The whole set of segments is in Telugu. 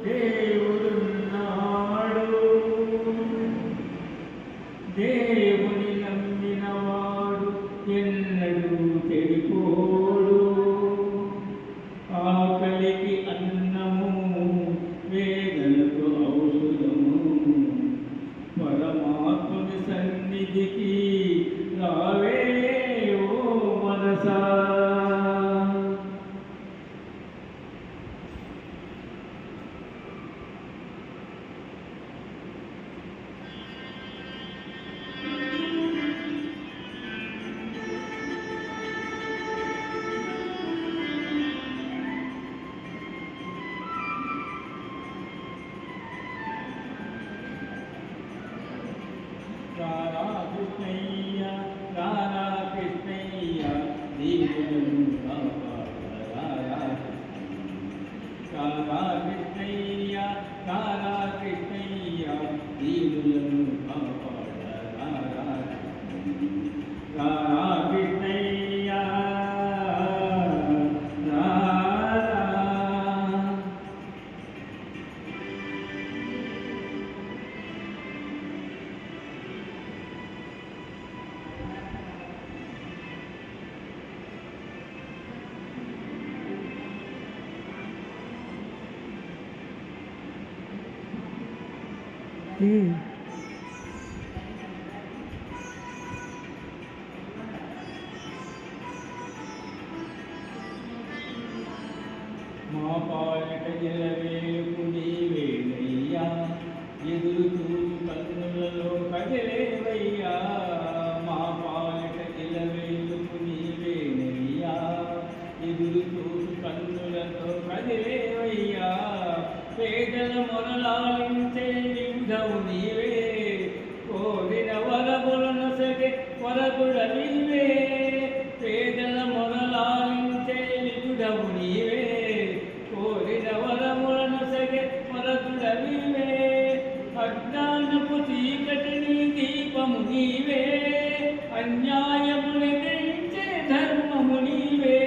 దేవుడున్నాడు, దేవుని నమ్మినవాడు ఎన్నడూ చెడిపోడు. ఆకలికి అన్నము, వేదనకు ఔషధము, పరమాత్ముని సన్నిధికి రావే ఓ మనసా. రారా కృష్ణయ్య, రారా కృష్ణయ్య, దీనులను కాపాడరా. రారా కృష్ణయ్య, రారా కృష్ణయ్య, దీనులను కాపాడరా. రారా కృష్ణయ్య, రారా. మా పాలిట ఎలవేలుపు నీవేనయ్యా, ఎదురు చూసు కన్నులలో కదిలేవయ్యా. మా పాలిట ఎలవేలుపు నీవేనయ్యా, ఎదురు చూసు కన్నులతో కదిలేవయ్యా. పేదల మొరలాలించే నిధవు నీవే, కోరిన వరములను సగే వరదుడ నీవే. పేదల మొరలాలించే నిధవు నీవే, కోరిన వరములను సగే వరదుడ నీవే. అజ్ఞానపు చీకటిని దీపము నీవే, అన్యాయముని తెంచే ధర్మము నీవే.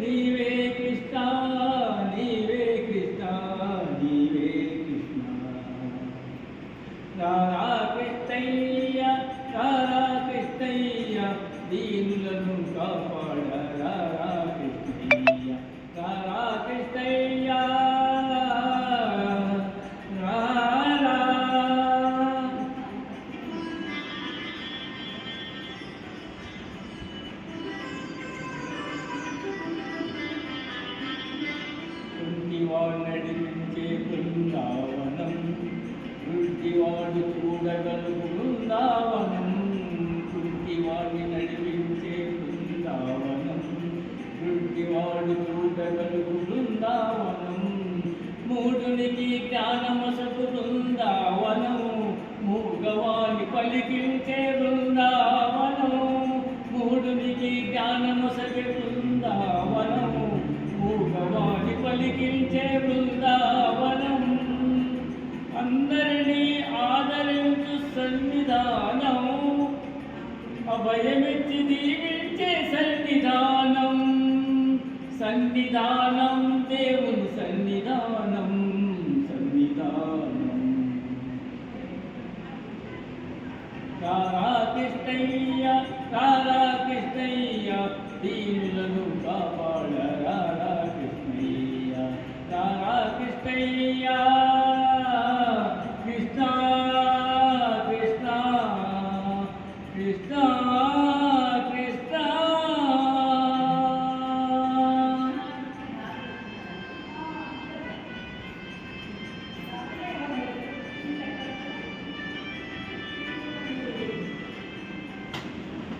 నీవే కృష్ణ, నీవే కృష్ణ, నీవే కృష్ణ. రారా కృష్ణయ్య, రారా కృష్ణయ్య, దీనులను కాపాడరా. కృష్ణయ్య, రారా కృష్ణయ్య, రారా. కుంటివాడు నడిపించే బృందావనం, కుంటివాడు చూడగలుగు బృందావనం. కుంటివాడిని నడిపించే బృందావనం, కుంటివాడు చూడగలుగు బృందావనం. మూఢునికి జ్ఞానమసకు బృందావనం, మూగవాని పలికించే బృందావనం. మూఢునికి జ్ఞానమసకే బృందావనం, మూగవాని పలికించే బృందావనం. అందరినీ ఆదరించు సన్నిధానం, అభయమిచ్చి దీవించే సన్నిధానం. సన్నిధానం, దేవుని సన్నిధానం, సన్నిధానం. రారా కృష్ణయ్య, రారా కృష్ణయ్య, దీనులను కాపాడరా. కృష్ణయ్య, రారా కృష్ణయ్య, కృష్ణ కృష్ణ కృష్ణ కృష్ణ.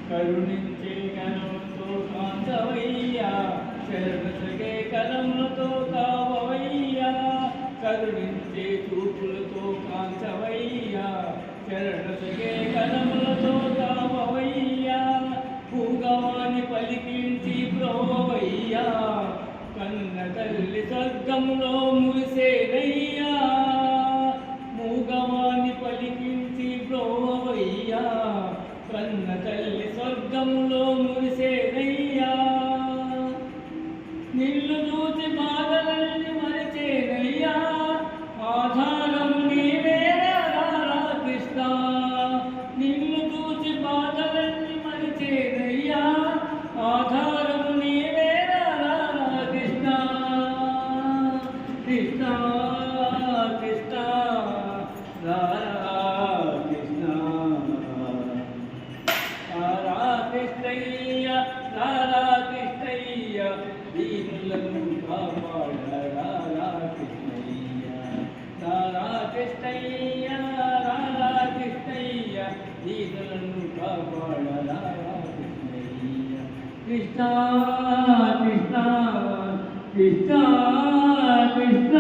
కరుణించే కలముతో కాంతవయ్యా, శరణసగే కలములతో కావవయ్యా. కరుణించే చూపులతో కాంతవయ్యా, శరణసగే కలములతో కావవయ్యా. భూగవాని పలికించి ప్రోవయ్యా, కన్న తల్లి స్వర్గంలో మురిసేనయ్యా. మూగవాని పలికించి ప్రోవయ్యా, కన్న తల్లి స్వర్గంలో మురిసేనయ్యా. నిన్ను చూసి బాధలను రారా కృష్ణయ్య దీనులను కాపాడ రారా కృష్ణయ్య రారా కృష్ణయ్య రారా కృష్ణయ్య దీనులను కాపాడ రారా కృష్ణయ్య కృష్ణ కృష్ణ కృష్ణ కృష్ణ